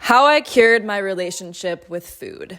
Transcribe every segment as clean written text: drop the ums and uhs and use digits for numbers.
How I cured my relationship with food.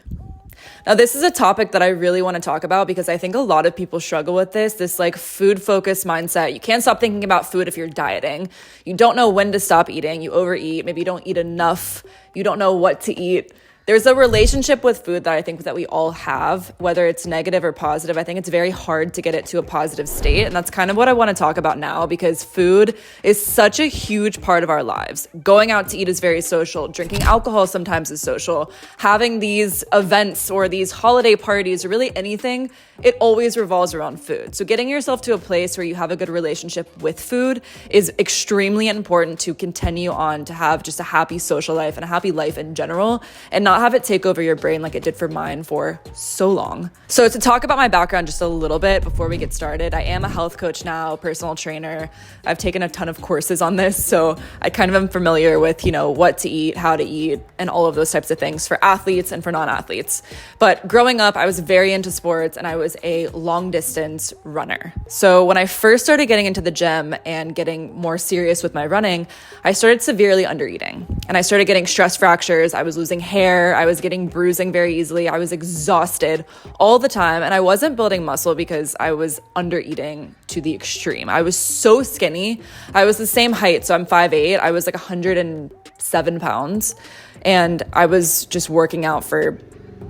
Now, this is a topic that I really want to talk about because I think a lot of people struggle with this like food-focused mindset. You can't stop thinking about food if you're dieting. You don't know when to stop eating. You overeat. Maybe you don't eat enough. You don't know what to eat. There's a relationship with food that I think that we all have, whether it's negative or positive. I think it's very hard to get it to a positive state. And that's kind of what I want to talk about now because food is such a huge part of our lives. Going out to eat is very social. Drinking alcohol sometimes is social. Having these events or these holiday parties or really anything, it always revolves around food. So getting yourself to a place where you have a good relationship with food is extremely important to continue on to have just a happy social life and a happy life in general and not have it take over your brain like it did for mine for so long. So to talk about my background just a little bit before we get started, I am a health coach now, personal trainer. I've taken a ton of courses on this, so I kind of am familiar with, what to eat, how to eat, and all of those types of things for athletes and for non-athletes. But growing up, I was very into sports and I was a long distance runner. So when I first started getting into the gym and getting more serious with my running, I started severely undereating and I started getting stress fractures. I was losing hair. I was getting bruising very easily. I was exhausted all the time. And I wasn't building muscle because I was undereating to the extreme. I was so skinny. I was the same height. So I'm 5'8". I was like 107 pounds. And I was just working out for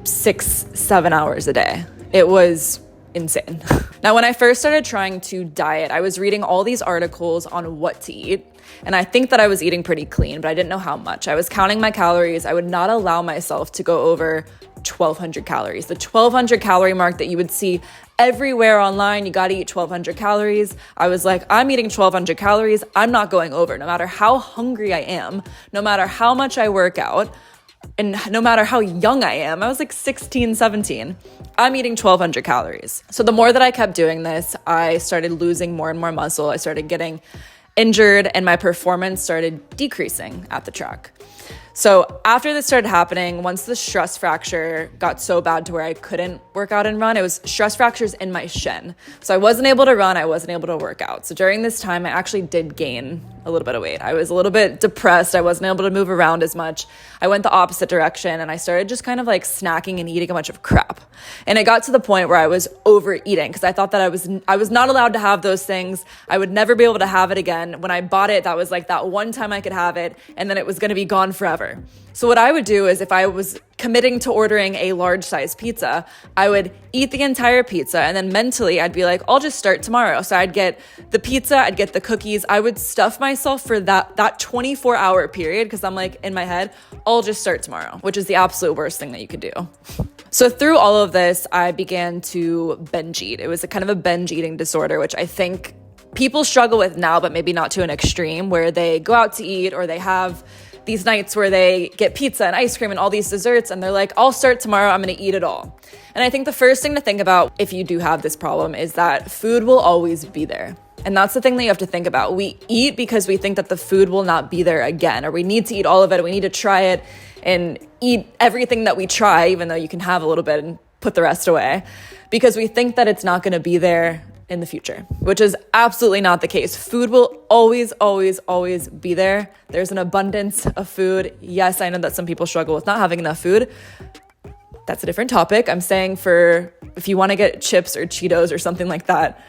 6-7 hours a day. It was insane. Now, when I first started trying to diet, I was reading all these articles on what to eat. And I think that I was eating pretty clean, but I didn't know how much. I was counting my calories. I would not allow myself to go over 1,200 calories. The 1,200 calorie mark that you would see everywhere online, you got to eat 1,200 calories. I was like, I'm eating 1,200 calories. I'm not going over, no matter how hungry I am, no matter how much I work out, and no matter how young I am. I was like 16, 17. I'm eating 1,200 calories. So the more that I kept doing this, I started losing more and more muscle. I started getting injured and my performance started decreasing at the track. So after this started happening, once the stress fracture got so bad to where I couldn't work out and run, it was stress fractures in my shin. So I wasn't able to run, I wasn't able to work out. So during this time, I actually did gain a little bit of weight. I was a little bit depressed. I wasn't able to move around as much. I went the opposite direction and I started just kind of like snacking and eating a bunch of crap. And it got to the point where I was overeating because I thought that I was not allowed to have those things. I would never be able to have it again. When I bought it, that was like that one time I could have it and then it was going to be gone forever. So what I would do is if I was committing to ordering a large size pizza, I would eat the entire pizza and then mentally I'd be like, I'll just start tomorrow. So I'd get the pizza, I'd get the cookies. I would stuff myself for that 24-hour period because I'm like in my head, I'll just start tomorrow, which is the absolute worst thing that you could do. So through all of this, I began to binge eat. It was a kind of a binge eating disorder, which I think people struggle with now, but maybe not to an extreme where they go out to eat or they have these nights where they get pizza and ice cream and all these desserts and they're like, I'll start tomorrow, I'm gonna eat it all. And I think the first thing to think about if you do have this problem is that food will always be there. And that's the thing that you have to think about. We eat because we think that the food will not be there again, or we need to eat all of it, or we need to try it and eat everything that we try, even though you can have a little bit and put the rest away, because we think that it's not gonna be there in the future, which is absolutely not the case. Food will always, always, always be there. There's an abundance of food. Yes, I know that some people struggle with not having enough food. That's a different topic. I'm saying for if you want to get chips or Cheetos or something like that,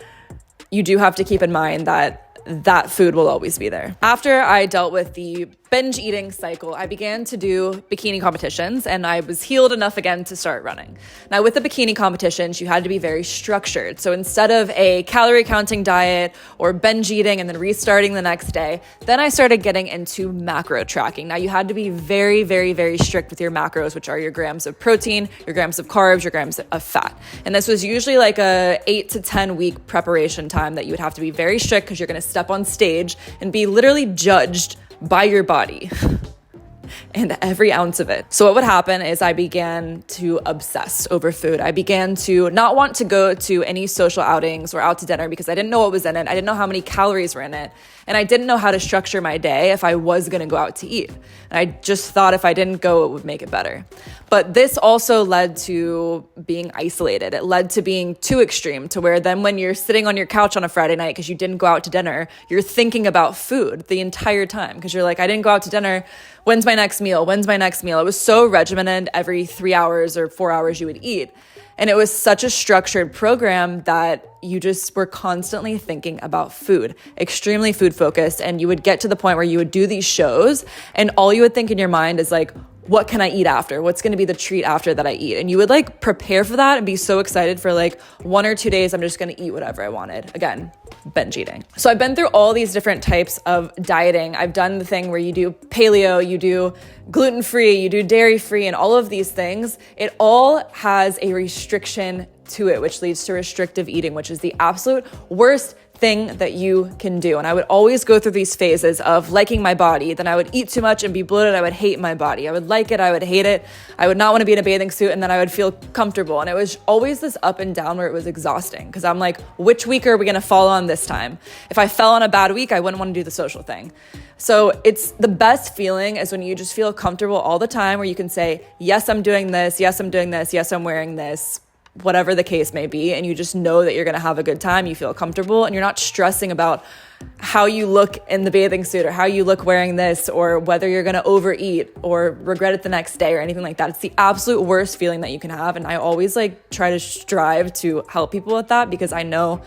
you do have to keep in mind that food will always be there. After I dealt with the binge eating cycle, I began to do bikini competitions and I was healed enough again to start running. Now with the bikini competitions, you had to be very structured. So instead of a calorie counting diet or binge eating and then restarting the next day, then I started getting into macro tracking. Now you had to be very, very, very strict with your macros, which are your grams of protein, your grams of carbs, your grams of fat. And this was usually like a 8 to 10 week preparation time that you would have to be very strict because you're going to step on stage and be literally judged by your body and every ounce of it. So what would happen is I began to obsess over food. I began to not want to go to any social outings or out to dinner because I didn't know what was in it. I didn't know how many calories were in it. And I didn't know how to structure my day if I was going to go out to eat. And I just thought if I didn't go, it would make it better. But this also led to being isolated. It led to being too extreme to where then when you're sitting on your couch on a Friday night because you didn't go out to dinner, you're thinking about food the entire time because you're like, I didn't go out to dinner. when's my next meal? When's my next meal? It was so regimented. Every 3 hours or 4 hours you would eat. And it was such a structured program that you just were constantly thinking about food, extremely food focused. And you would get to the point where you would do these shows and all you would think in your mind is like, what can I eat after? What's going to be the treat after that I eat? And you would like prepare for that and be so excited for like 1 or 2 days. I'm just going to eat whatever I wanted. Again, binge eating. So I've been through all these different types of dieting. I've done the thing where you do paleo, you do gluten-free, you do dairy-free, and all of these things. It all has a restriction to it, which leads to restrictive eating, which is the absolute worst thing that you can do. And I would always go through these phases of liking my body. Then I would eat too much and be bloated. I would hate my body. I would like it. I would hate it. I would not want to be in a bathing suit. And then I would feel comfortable. And it was always this up and down where it was exhausting because I'm like, which week are we going to fall on this time? If I fell on a bad week, I wouldn't want to do the social thing. So it's the best feeling is when you just feel comfortable all the time where you can say, yes, I'm doing this. Yes, I'm doing this. Yes, I'm wearing this. Whatever the case may be, and you just know that you're going to have a good time, you feel comfortable, and you're not stressing about how you look in the bathing suit or how you look wearing this or whether you're going to overeat or regret it the next day or anything like that. It's the absolute worst feeling that you can have, and I always like try to strive to help people with that because I know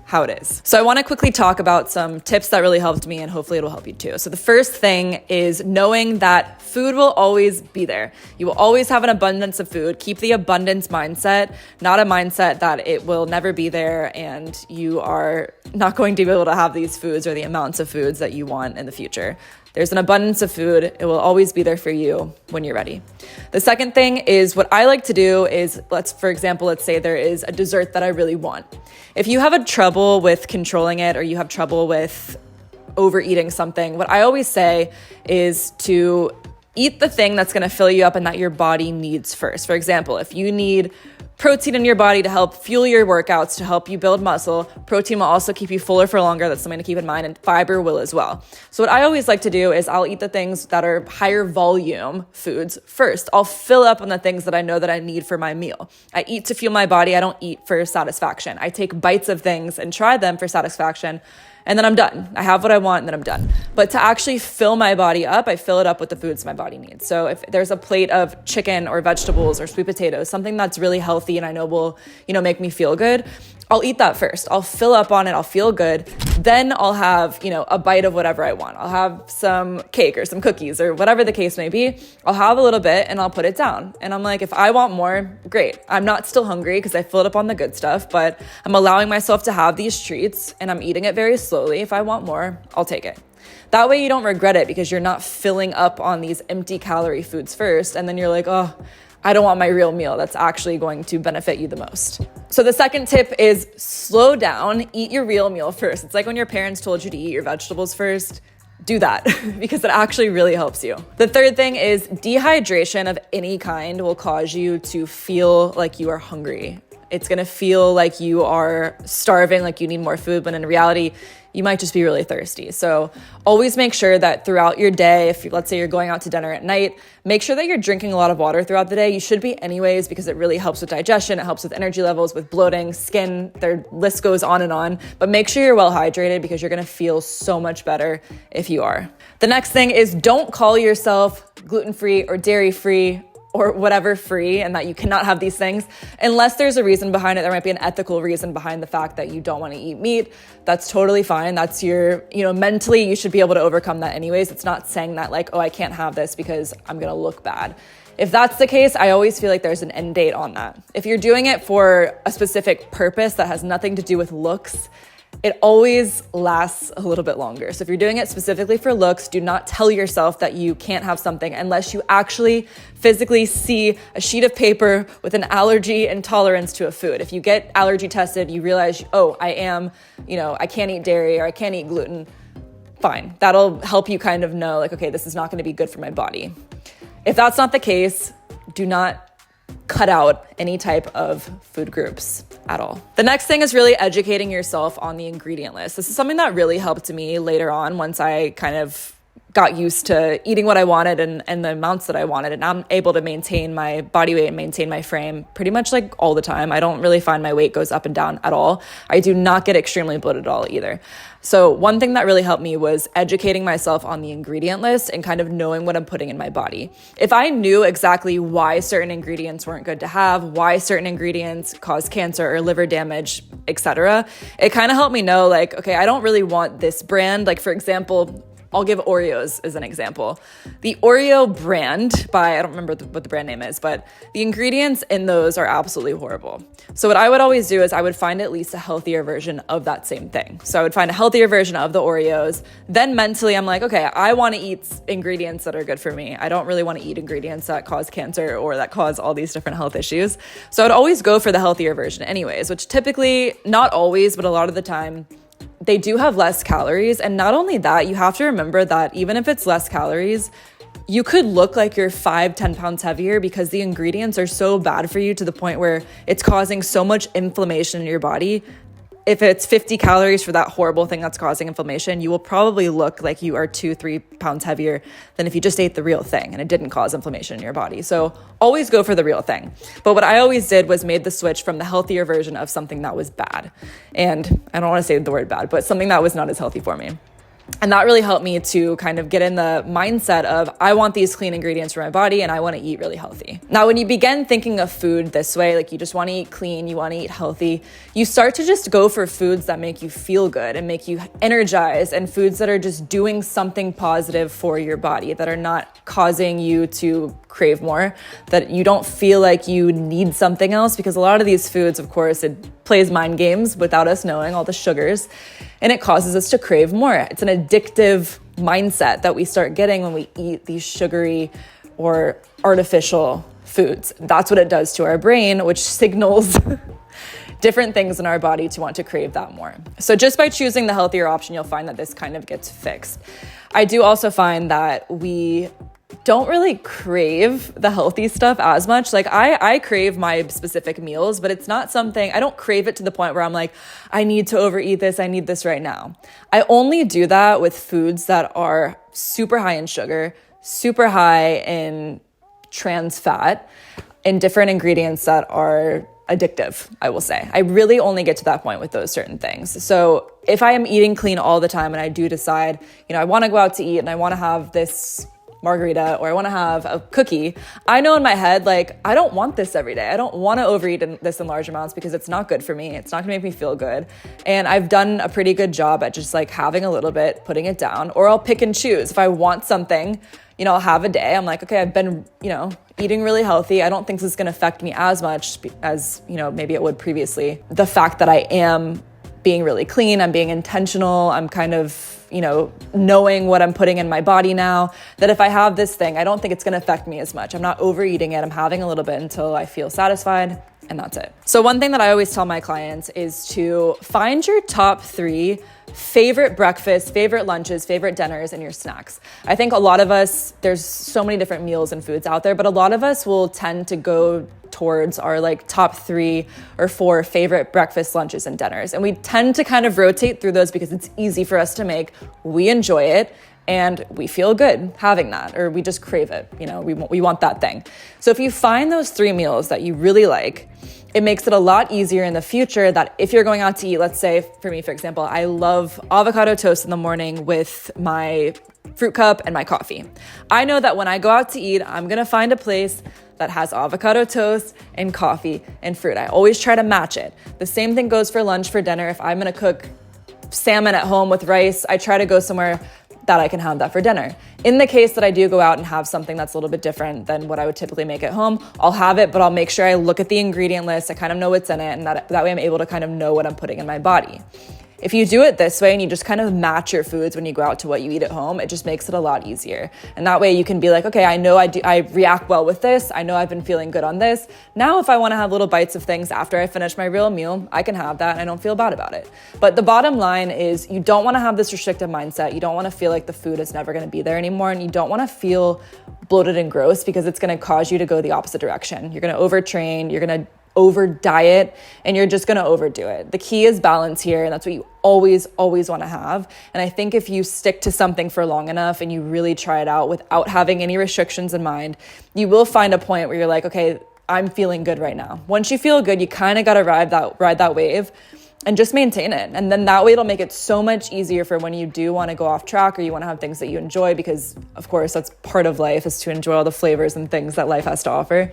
how it is. So I want to quickly talk about some tips that really helped me and hopefully it'll help you too. So the first thing is knowing that food will always be there. You will always have an abundance of food. Keep the abundance mindset, not a mindset that it will never be there and you are not going to be able to have these foods or the amounts of foods that you want in the future. There's an abundance of food. It will always be there for you when you're ready. The second thing is what I like to do is let's say there is a dessert that I really want. If you have a trouble with controlling it or you have trouble with overeating something, what I always say is to eat the thing that's going to fill you up and that your body needs first. For example, if you need protein in your body to help fuel your workouts, to help you build muscle, protein will also keep you fuller for longer. That's something to keep in mind, and fiber will as well. So what I always like to do is I'll eat the things that are higher volume foods first. I'll fill up on the things that I know that I need for my meal. I eat to fuel my body. I don't eat for satisfaction. I take bites of things and try them for satisfaction, and then I'm done. I have what I want and then I'm done. But to actually fill my body up, I fill it up with the foods my body needs. So if there's a plate of chicken or vegetables or sweet potatoes, something that's really healthy and I know will, make me feel good, I'll eat that first. I'll fill up on it. I'll feel good. Then I'll have, a bite of whatever I want. I'll have some cake or some cookies or whatever the case may be. I'll have a little bit and I'll put it down. And I'm like, if I want more, great. I'm not still hungry because I filled up on the good stuff, but I'm allowing myself to have these treats and I'm eating it very slowly. If I want more, I'll take it. That way you don't regret it because you're not filling up on these empty calorie foods first. And then you're like, oh, I don't want my real meal that's actually going to benefit you the most. So the second tip is slow down, eat your real meal first. It's like when your parents told you to eat your vegetables first. Do that because it actually really helps you. The third thing is dehydration of any kind will cause you to feel like you are hungry. It's going to feel like you are starving, like you need more food, but in reality, you might just be really thirsty. So always make sure that throughout your day, if let's say you're going out to dinner at night, make sure that you're drinking a lot of water throughout the day. You should be anyways, because it really helps with digestion. It helps with energy levels, with bloating, skin, their list goes on and on. But make sure you're well hydrated because you're going to feel so much better if you are. The next thing is don't call yourself gluten-free or dairy-free or whatever free and that you cannot have these things unless there's a reason behind it. There might be an ethical reason behind the fact that you don't want to eat meat. That's totally fine. That's your, mentally you should be able to overcome that anyways. It's not saying that like, oh, I can't have this because I'm going to look bad. If that's the case, I always feel like there's an end date on that. If you're doing it for a specific purpose that has nothing to do with looks, it always lasts a little bit longer. So if you're doing it specifically for looks, do not tell yourself that you can't have something unless you actually physically see a sheet of paper with an allergy and tolerance to a food. If you get allergy tested, you realize, oh, I am, I can't eat dairy or I can't eat gluten. Fine. That'll help you kind of know like, okay, this is not going to be good for my body. If that's not the case, do not cut out any type of food groups at all. The next thing is really educating yourself on the ingredient list. This is something that really helped me later on once I kind of got used to eating what I wanted and the amounts that I wanted. And I'm able to maintain my body weight and maintain my frame pretty much like all the time. I don't really find my weight goes up and down at all. I do not get extremely bloated at all either. So one thing that really helped me was educating myself on the ingredient list and kind of knowing what I'm putting in my body. If I knew exactly why certain ingredients weren't good to have, why certain ingredients cause cancer or liver damage, etc., it kind of helped me know like, okay, I don't really want this brand. Like for example, I'll give Oreos as an example. The Oreo brand I don't remember what the brand name is, but the ingredients in those are absolutely horrible. So what I would always do is I would find at least a healthier version of that same thing. So I would find a healthier version of the Oreos. Then mentally I'm like, okay, I want to eat ingredients that are good for me. I don't really want to eat ingredients that cause cancer or that cause all these different health issues. So I'd always go for the healthier version anyways, which typically, not always, but a lot of the time, they do have less calories. And not only that, you have to remember that even if it's less calories, you could look like you're 5-10 pounds heavier because the ingredients are so bad for you to the point where it's causing so much inflammation in your body. If it's 50 calories for that horrible thing that's causing inflammation, you will probably look like you are 2-3 pounds heavier than if you just ate the real thing and it didn't cause inflammation in your body. So always go for the real thing. But what I always did was made the switch from the healthier version of something that was bad. And I don't want to say the word bad, but something that was not as healthy for me. And that really helped me to kind of get in the mindset of, I want these clean ingredients for my body and I want to eat really healthy. Now, when you begin thinking of food this way, like you just want to eat clean, you want to eat healthy, you start to just go for foods that make you feel good and make you energized, and foods that are just doing something positive for your body, that are not causing you to crave more, that you don't feel like you need something else, because a lot of these foods, of course, it plays mind games without us knowing, all the sugars, and it causes us to crave more. It's an addictive mindset that we start getting when we eat these sugary or artificial foods. That's what it does to our brain, which signals different things in our body to want to crave that more. So just by choosing the healthier option, you'll find that this kind of gets fixed. I do also find that we don't really crave the healthy stuff as much. Like I crave my specific meals, but it's not something, I don't crave it to the point where I'm like, I need to overeat this. I need this right now. I only do that with foods that are super high in sugar, super high in trans fat, and different ingredients that are addictive, I will say. I really only get to that point with those certain things. So if I am eating clean all the time and I do decide, I want to go out to eat and I want to have this margarita or I want to have a cookie, I know in my head, like, I don't want this every day. I don't want to overeat this in large amounts because it's not good for me. It's not gonna make me feel good. And I've done a pretty good job at just like having a little bit, putting it down, or I'll pick and choose. If I want something, I'll have a day. I'm like, okay, I've been, eating really healthy. I don't think this is gonna affect me as much as, maybe it would previously. The fact that I am being really clean, I'm being intentional, I'm kind of, knowing what I'm putting in my body now, that if I have this thing, I don't think it's gonna affect me as much. I'm not overeating it. I'm having a little bit until I feel satisfied, and that's it. So one thing that I always tell my clients is to find your top 3 favorite breakfasts, favorite lunches, favorite dinners, and your snacks. I think a lot of us, there's so many different meals and foods out there, but a lot of us will tend to go towards our like top 3 or 4 favorite breakfast, lunches, and dinners. And we tend to kind of rotate through those because it's easy for us to make. We enjoy it and we feel good having that, or we just crave it. We want that thing. So if you find those 3 meals that you really like, it makes it a lot easier in the future that if you're going out to eat, let's say for me, for example, I love avocado toast in the morning with my fruit cup and my coffee. I know that when I go out to eat, I'm gonna find a place that has avocado toast and coffee and fruit. I always try to match it. The same thing goes for lunch, for dinner. If I'm gonna cook salmon at home with rice, I try to go somewhere that I can have that for dinner. In the case that I do go out and have something that's a little bit different than what I would typically make at home, I'll have it, but I'll make sure I look at the ingredient list. I kind of know what's in it, and that way I'm able to kind of know what I'm putting in my body. If you do it this way and you just kind of match your foods when you go out to what you eat at home, it just makes it a lot easier. And that way you can be like, okay, I know I react well with this. I know I've been feeling good on this. Now, if I want to have little bites of things after I finish my real meal, I can have that and I don't feel bad about it. But the bottom line is you don't want to have this restrictive mindset. You don't want to feel like the food is never going to be there anymore. And you don't want to feel bloated and gross, because it's going to cause you to go the opposite direction. You're going to overtrain. You're going to over diet and you're just going to overdo it. The key is balance here, and that's what you always want to have. And I think if you stick to something for long enough and you really try it out without having any restrictions in mind, you will find a point where you're like, okay, I'm feeling good right now. Once you feel good, you kind of got to ride that wave and just maintain it. And then that way it'll make it so much easier for when you do want to go off track or you want to have things that you enjoy, because of course that's part of life, is to enjoy all the flavors and things that life has to offer.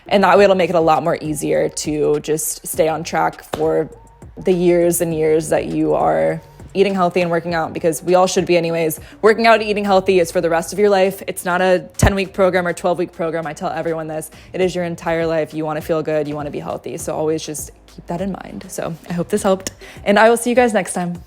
And that way it'll make it a lot more easier to just stay on track for the years and years that you are eating healthy and working out, because we all should be anyways. Working out and eating healthy is for the rest of your life. It's not a 10-week program or 12-week program. I tell everyone this. It is your entire life. You want to feel good. You want to be healthy. So always just keep that in mind. So I hope this helped, and I will see you guys next time.